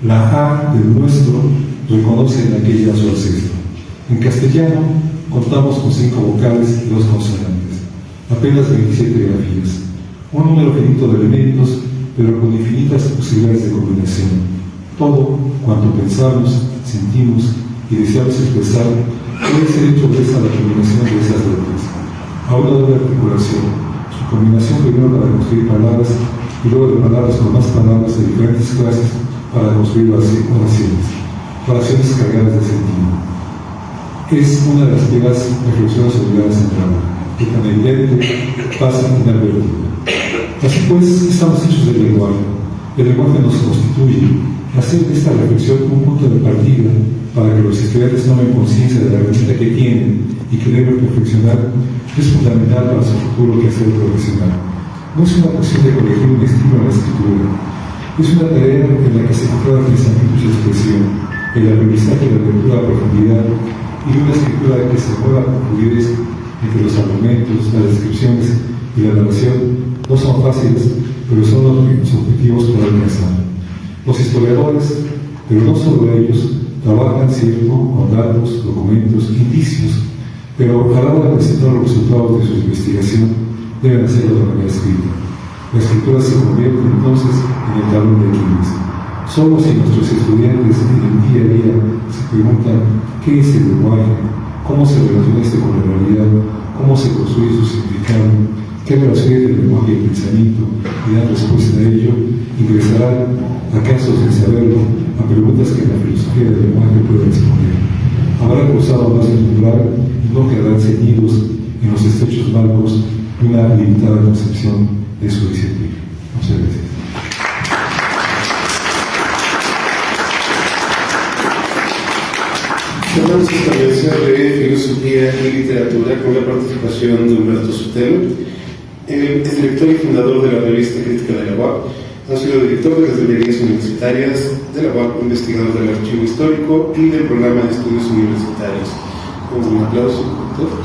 La A del nuestro reconoce en aquella a su ancestro. En castellano contamos con 5 vocales y 2 consonantes, apenas 27 grafías, un número finito de elementos, pero con infinitas posibilidades de combinación. Todo cuanto pensamos, sentimos y deseamos expresar puede ser hecho gracias a la combinación de esas letras. Habla de una articulación, su combinación primero para construir palabras y luego de palabras con más palabras de diferentes clases para construir oraciones cargadas de sentido. Es una de las primeras reflexiones obligadas en el aula, que tan evidente pasa inadvertida. Así pues, estamos hechos del lenguaje. El lenguaje nos constituye. Hacer de esta reflexión un punto de partida para que los estudiantes tomen conciencia de la herramienta que tienen y que deben perfeccionar es fundamental para su futuro quehacer profesional. No es una cuestión de corregir un estilo en la escritura, es una tarea en la que se encuentra el pensamiento y su expresión, el aprendizaje de la lectura a profundidad y una escritura que se mueva con fluidez entre los argumentos, las descripciones y la narración no son fáciles, pero son los objetivos por alcanzar. Los historiadores, pero no solo ellos, trabajan, cierto, con datos, documentos, indicios, pero a la hora de presentar los resultados de su investigación deben hacerlo de manera escrita. La escritura se convierte entonces en el talón de Aquiles. Solo si nuestros estudiantes en el día a día se preguntan qué es el lenguaje, cómo se relaciona este con la realidad, cómo se construye su significado, qué relación hay entre el lenguaje y el pensamiento, y dan respuesta a ello, ingresarán, acaso sin saberlo, a preguntas que la filosofía del lenguaje puede responder. Habrán cruzado más el umbral y no quedarán ceñidos en los estrechos marcos de una limitada concepción de su disciplina. Muchas gracias. Cerramos esta mesa de filosofía y literatura con la participación de Humberto Sotelo. Él es director y fundador de la revista Crítica de la UAP. Ha sido director de las librerías universitarias de la UAP, investigador del archivo histórico y del programa de estudios universitarios. Con un aplauso, doctor.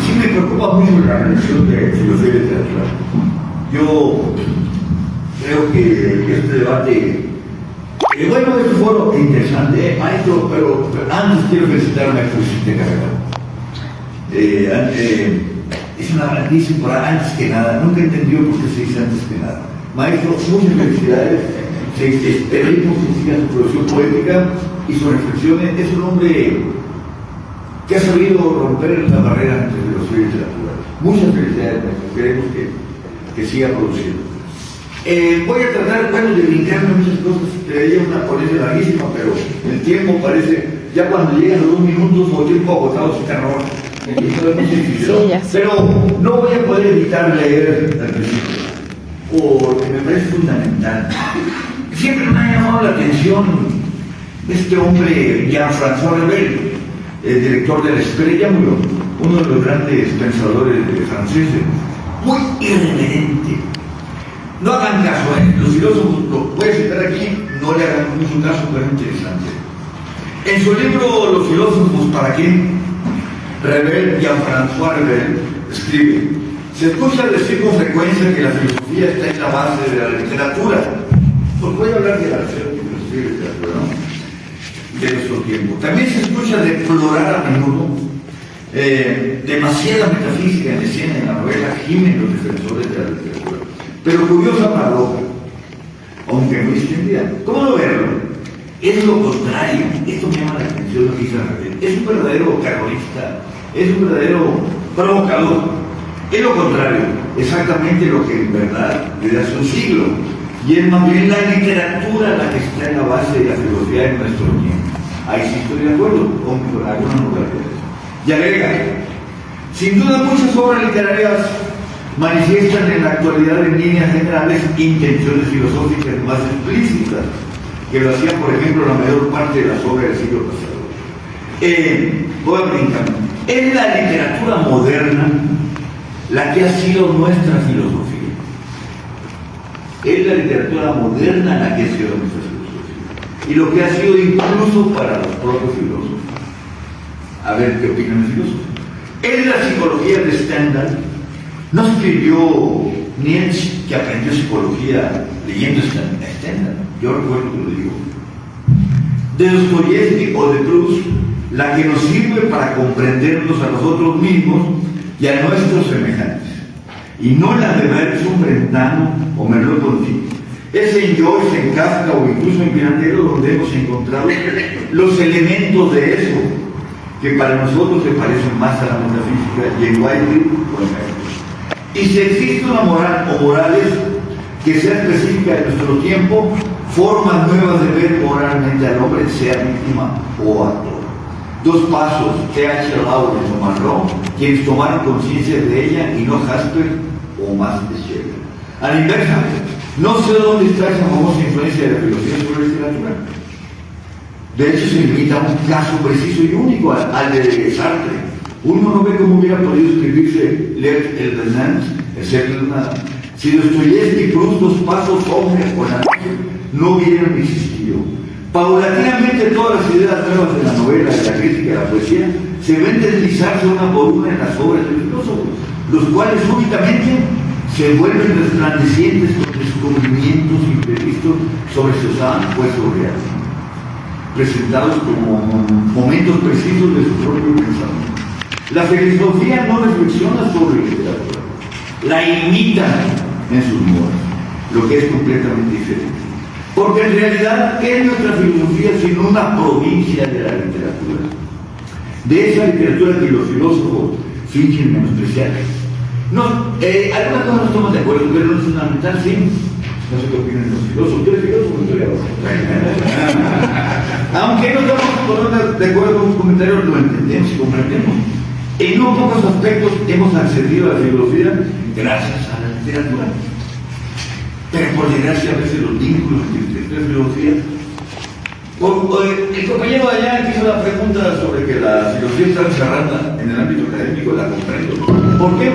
Sí me preocupa mucho la relación de filosofía y literatura. Yo creo que este debate, bueno, es un foro interesante, maestro, pero antes quiero felicitar a maestro Vicente Carrera. Es una grandísima, antes que nada, nunca entendió por qué se dice antes que nada. Maestro, muchas felicidades, esperemos que siga su producción poética y sus reflexiones. Es un hombre que ha sabido romper la barrera entre filosofía y literatura. Muchas felicidades, maestro, queremos que siga produciendo. Voy a tratar, bueno, de brincarme muchas cosas, traería una ponencia larguísima, pero el tiempo parece, ya cuando llegan los 2 minutos o tiempo agotado se terror. Pero no voy a poder evitar leer al principio, porque me parece fundamental. Siempre me ha llamado la atención este hombre, Jean-François Revel, el director de la Escuela, ya murió, uno de los grandes pensadores franceses, muy irreverente. No hagan caso, los filósofos, lo voy a citar aquí, no le hagan mucho caso, pero es interesante. En su libro Los filósofos, ¿para quién? Revel, Jean-François Revel, escribe: se escucha decir con frecuencia que la filosofía está en la base de la literatura. Pues voy a hablar de la filosofía y literatura, ¿no? De nuestro tiempo. También se escucha deplorar a menudo demasiada metafísica en escena en la novela, gimen los defensores de la literatura. Pero curiosa paradoja, aunque muy extendida. ¿Cómo no verlo? Es lo contrario. Esto me llama la atención lo que dice Rafael. Es un verdadero terrorista, es un verdadero provocador. Es lo contrario, exactamente lo que en verdad desde hace un siglo. Y es más bien la literatura la que está en la base de la filosofía de nuestro tiempo. Ahí sí estoy de acuerdo con algunas novedades. Y agrega, sin duda muchas obras literarias manifiestan en la actualidad en líneas generales intenciones filosóficas más explícitas que lo hacían, por ejemplo, la mayor parte de las obras del siglo pasado. Voy a brincar. Es la literatura moderna la que ha sido nuestra filosofía. Es la literatura moderna la que ha sido nuestra filosofía. Y lo que ha sido incluso para los propios filósofos. A ver qué opinan los filósofos. Es la psicología de Stendhal. No escribió Nietzsche, que aprendió psicología leyendo Stendhal. Yo recuerdo que lo digo. De Dostoyevsky o de Proust, la que nos sirve para comprendernos a nosotros mismos y a nuestros semejantes. Y no la de Bergson, Brentano o Merleau-Ponty. Es en Joyce, en Kafka o incluso en Pirandello donde hemos encontrado los elementos de eso que para nosotros se parecen más a la metafísica, y en Whiteley o en Heidegger. Y si existe una moral o morales que sea específica de nuestro tiempo, formas nuevas de ver moralmente al hombre, sea víctima o actor. Dos pasos, T.H. Lawrence o Monroe, quienes tomaron conciencia de ella, y no Jasper o más de Shelley. A la inversa, no sé dónde está esa famosa influencia de la filosofía sobre la literatura. De hecho, se limita a un caso preciso y único, al de Sartre. Uno no ve cómo hubiera podido escribirse Leer el Renan, el ser de nada, si Dostoyevsky, Proust, Dos pasos, Hombre o la noche no hubieran existido. Paulatinamente todas las ideas nuevas de la novela, de la crítica, de la poesía, se ven deslizarse una por una en las obras de filósofos, los cuales únicamente se vuelven resplandecientes con descubrimientos imprevistos sobre Cézanne o sobre Real, presentados como momentos precisos de su propio pensamiento. La filosofía no reflexiona sobre literatura, la imita en sus modos, lo que es completamente diferente. Porque en realidad, ¿qué es nuestra filosofía sino una provincia de la literatura? De esa literatura que los filósofos fingen menospreciar. No, algunas cosas no estamos de acuerdo, pero lo fundamental sí. No sé qué opinan los filósofos. ¿Tú eres filósofo o historiador? Aunque no estamos de acuerdo con un comentario, lo entendemos y comprendemos. En no pocos aspectos hemos accedido a la filosofía gracias a la literatura. Pero por desgracia a veces los vínculos entre literatura y filosofía. El compañero de allá que hizo la pregunta sobre que la filosofía está encerrada en el ámbito académico, la comprendo. ¿Por qué?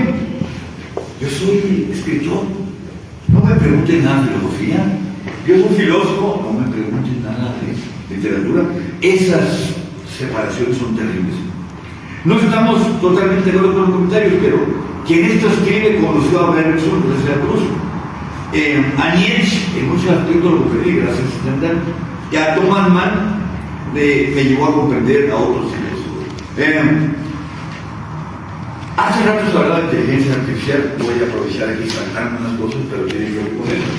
Yo soy escritor. No me pregunten nada de filosofía. Yo soy filósofo. No me pregunten nada de literatura. Esas separaciones son terribles. No estamos totalmente de acuerdo con los comentarios, pero quien esto escribe conoció a Bergson, gracias a Proust, a Nietzsche, en muchos aspectos lo comprendí, gracias a Stendhal, y a Thomas Mann me llevó a comprender a otros filósofos. Hace rato se hablaba de inteligencia artificial, voy a aprovechar aquí saltando unas cosas, pero tiene que ver con eso.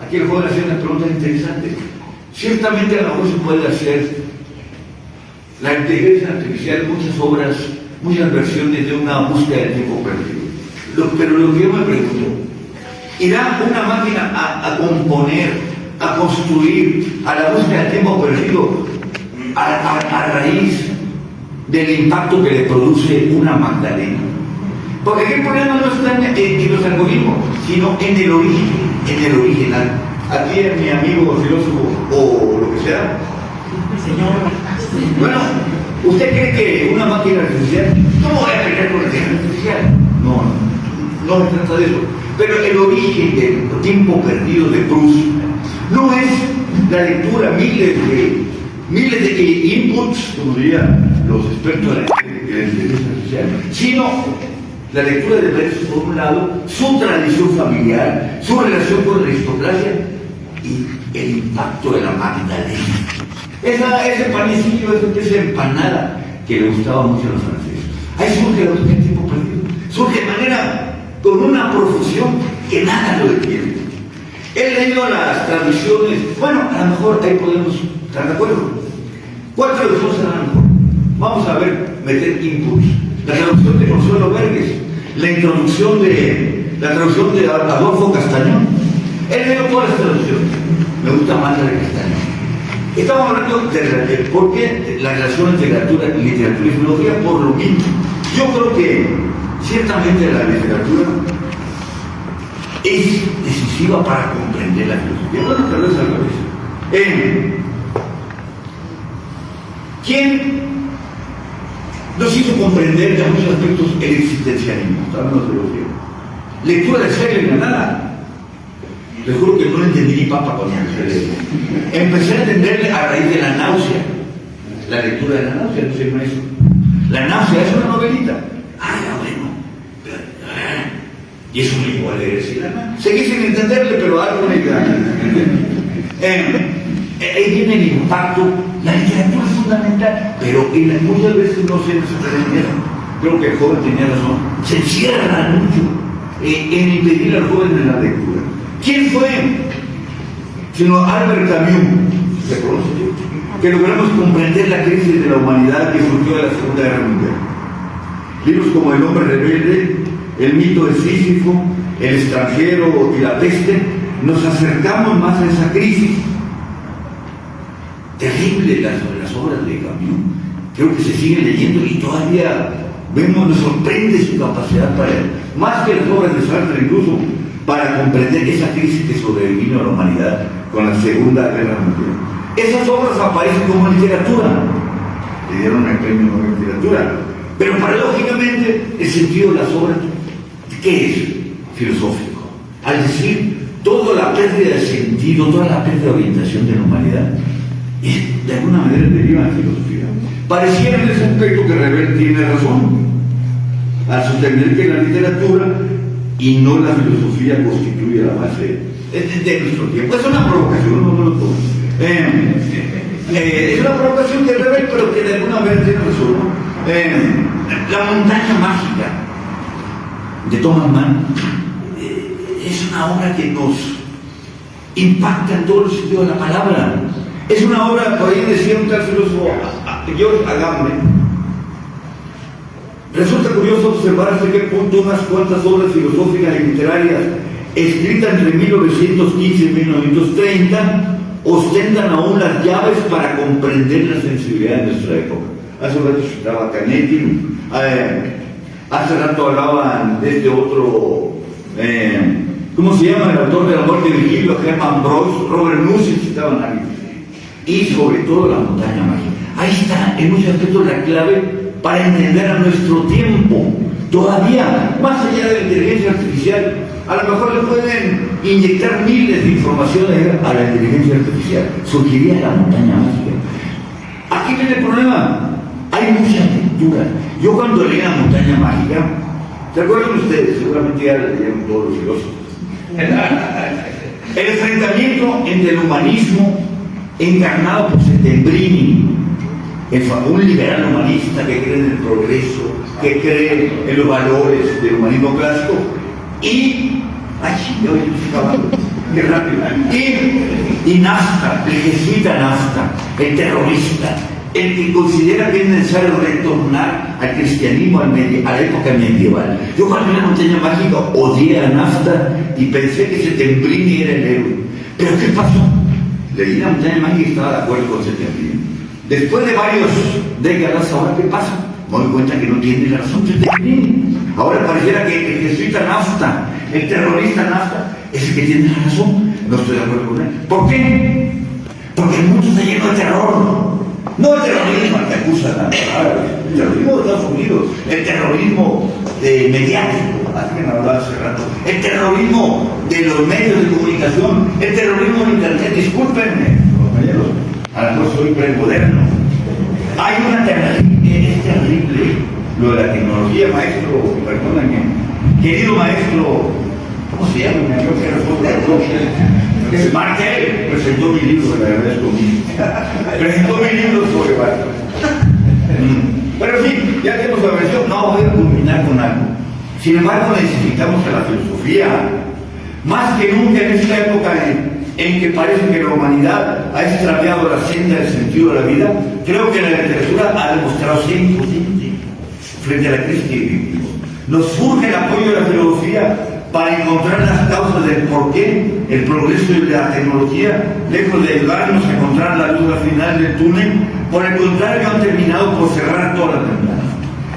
Aquí el joven hace una pregunta interesante. Ciertamente a lo mejor se puede hacer la inteligencia artificial, muchas obras, muchas versiones de una búsqueda de tiempo perdido. Pero lo que yo me pregunto, ¿irá una máquina a componer, a construir, a la búsqueda de tiempo perdido a raíz del impacto que le produce una Magdalena? Porque aquí el problema no está en los algoritmos, sino en el original. Aquí es mi amigo filósofo o lo que sea. Señor. Bueno, ¿usted cree que una máquina artificial? ¿Cómo voy a pelear con la inteligencia artificial? No se trata de eso. Pero el origen del tiempo perdido de Proust no es la lectura, miles de inputs, como dirían los expertos de la inteligencia artificial, sino la lectura de Bergson por un lado, su tradición familiar, su relación con la aristocracia y el impacto de la Magdalena. Ese panecillo, esa empanada que le gustaba mucho a los franceses. Ahí surge la búsqueda del tiempo perdido. Surge de manera, con una profusión que nada lo detiene. He leído las traducciones, bueno, a lo mejor ahí podemos estar de acuerdo. ¿Cuál traducción será la mejor? Vamos a ver, meter inputs. La traducción de Consuelo Verges, la traducción de Adolfo Castañón. He leído todas las traducciones. Me gusta más la de Castañón. Estamos hablando de por qué la relación entre literatura y filosofía por lo mismo. Yo creo que ciertamente la literatura es decisiva para comprender la filosofía. Bueno, tal vez al revés. ¿Quién nos hizo comprender en muchos aspectos el existencialismo? Hablando de filosofía. Lectura de Hegel y nada. Les juro que no entendí ni papa con Hegel. Empecé a entenderle a raíz de La náusea. La lectura de La náusea, no sé maestro. La náusea es una novelita. Ya bueno. Y es un libro a leer, sí, seguí sin entenderle, pero algo me queda. Ahí viene el impacto. La literatura es fundamental, pero muchas veces no se entender. Creo que el joven tenía razón. Se encierra mucho en impedir al joven en la lectura. ¿Quién fue? Sino Albert Camus, ¿se conoce? Que logramos comprender la crisis de la humanidad que surgió de la Segunda Guerra Mundial. Libros como El hombre rebelde, El mito de Sísifo, El extranjero y La peste, nos acercamos más a esa crisis. Terrible las obras de Camus. Creo que se siguen leyendo y todavía nos sorprende su capacidad para, más que las obras de Sartre incluso, para comprender esa crisis que sobrevino a la humanidad con la Segunda Guerra Mundial. Esas obras aparecen como literatura, le dieron el premio Nobel de Literatura, pero paradójicamente el sentido de las obras, ¿qué es? Filosófico. Al decir, toda la pérdida de sentido, toda la pérdida de orientación de la humanidad, de alguna manera deriva de filosofía. Pareciera en ese aspecto que Rebel tiene razón, al sostener que la literatura y no la filosofía constituye la base de nuestro tiempo. Es una provocación, no me lo tomo. Es una provocación de Rebel, pero que de alguna manera tiene razón, ¿no? La montaña mágica de Thomas Mann es una obra que nos impacta en todo el sentido de la palabra. Es una obra, por ahí decía un tal filósofo, George Agamben. Resulta curioso observar hasta qué punto unas cuantas obras filosóficas y literarias escritas entre 1915 y 1930 ostentan aún las llaves para comprender la sensibilidad de nuestra época. Hace un rato citaba Canetti, hace rato hablaban de este otro, ¿cómo se llama? El autor de La muerte de Virgilio, Hermann Broch, Robert Musil, citaban a alguien. Y sobre todo la montaña mágica. Ahí está, en muchos aspectos, la clave para entender a nuestro tiempo. Todavía, más allá de la inteligencia artificial, a lo mejor le pueden inyectar miles de informaciones a la inteligencia artificial. Surgiría la montaña mágica. Aquí viene el problema. Hay mucha lectura. Yo cuando leí La montaña mágica, ¿se acuerdan ustedes? Seguramente ya lo leyeron todos los filósofos. El enfrentamiento entre el humanismo encarnado por Settembrini, un liberal humanista que cree en el progreso, que cree en los valores del humanismo clásico, y qué rápido, y Nafta, el jesuita Nafta, el terrorista, el que considera que es necesario retornar al cristianismo, a la época medieval. Yo cuando leí La montaña mágica odié a Nafta y pensé que Settembrini era el héroe. Pero ¿qué pasó? Leí La montaña mágica y estaba de acuerdo con Settembrini. Después de varias décadas, ¿ahora qué pasa? Me doy cuenta que no tiene la razón Settembrini. Ahora pareciera que el jesuita Nafta, el terrorista Nafta, es el que tiene la razón. No estoy de acuerdo con él. ¿Por qué? Porque el mundo está lleno de terror. No el terrorismo al que acusan a el terrorismo de Estados Unidos, el terrorismo mediático, así que me hablaba hace rato, el terrorismo de los medios de comunicación, el terrorismo de internet. Discúlpenme, compañeros, a lo mejor soy premoderno. Hay una terrible, es terrible lo de la tecnología, maestro, perdónenme, querido maestro, ¿cómo se llama? Creo que era Martel presentó mi libro, la verdad es conmigo. Presentó mi libro sobre Barco. Pero en fin, ya que hemos establecido, no voy a culminar con algo. Sin embargo, necesitamos que la filosofía, más que nunca en esta época en que parece que la humanidad ha extraviado la senda del sentido de la vida, creo que la literatura ha demostrado ser impotente frente a la crisis que vivimos. Nos surge el apoyo de la filosofía para encontrar las causas del porqué el progreso de la tecnología, lejos de ayudarnos a encontrar la luz al final del túnel, por el contrario han terminado por cerrar todas las ventanas.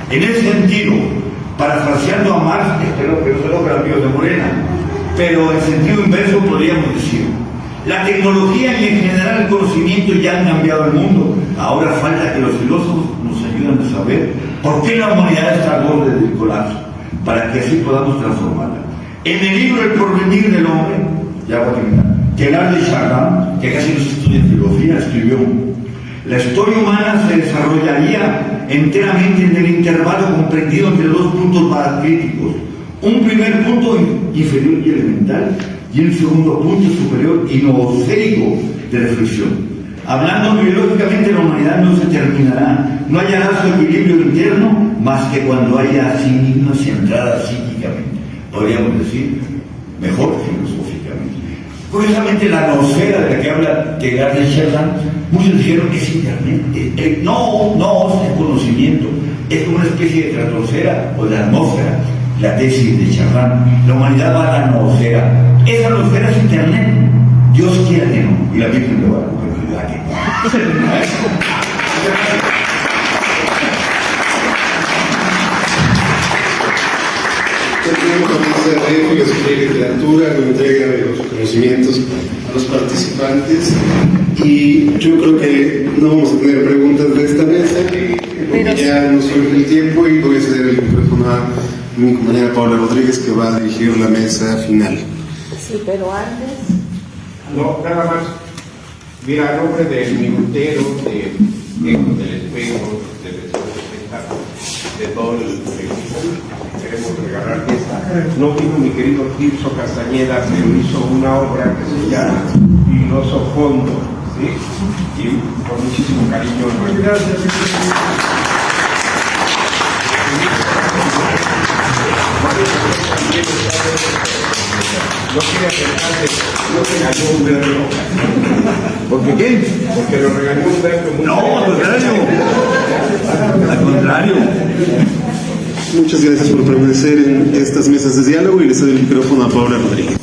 En ese sentido, parafraseando a Marx, espero que no se lo hagan amigos de Morena, pero en sentido inverso podríamos decir, la tecnología y en general el conocimiento ya han cambiado el mundo. Ahora falta que los filósofos nos ayuden a saber por qué la humanidad está al borde del colapso, para que así podamos transformarla. En el libro El porvenir del hombre, ya voy a terminar, Teilhard de Chardin, que casi no se estudia en filosofía, escribió: la historia humana se desarrollaría enteramente en el intervalo comprendido entre dos puntos más críticos. Un primer punto inferior y elemental, y un segundo punto superior y noosférico de reflexión. Hablando biológicamente, la humanidad no se terminará, no hallará su equilibrio interno más que cuando haya a sí misma centrada psíquicamente. Podríamos decir, mejor filosóficamente. Curiosamente, la noosfera de la que habla Teilhard de Chardin, muchos dijeron que es Internet. No es conocimiento, es como una especie de estratosfera o de atmósfera. La tesis de Chardin, la humanidad va a la noosfera. Esa noosfera es Internet. Dios quiera que no, y la Virgen lo va a cuidar que no. Comienza de filosofía y literatura, la entrega de los conocimientos a los participantes, y yo creo que no vamos a tener preguntas de esta mesa, porque ya nos surge el tiempo, y voy a ceder el micrófono a mi compañera Paula Rodríguez, que va a dirigir la mesa final. Sí, pero antes... No, nada más. Mira, a nombre del minutero, de Eco del Espejo, del espectáculo, de todo el equipo, queremos regalar esta. No vino mi querido Tirso Castañeda, pero hizo una obra que se llama Filoso Fondo, ¿sí? Y con muchísimo cariño. Gracias. No quiere acercarse, no regañó un verbo. ¿Por qué qué? Porque lo regañó un verbo muy No, al contrario. Al contrario. Muchas gracias por permanecer en estas mesas de diálogo, y les doy el micrófono a Paula Rodríguez.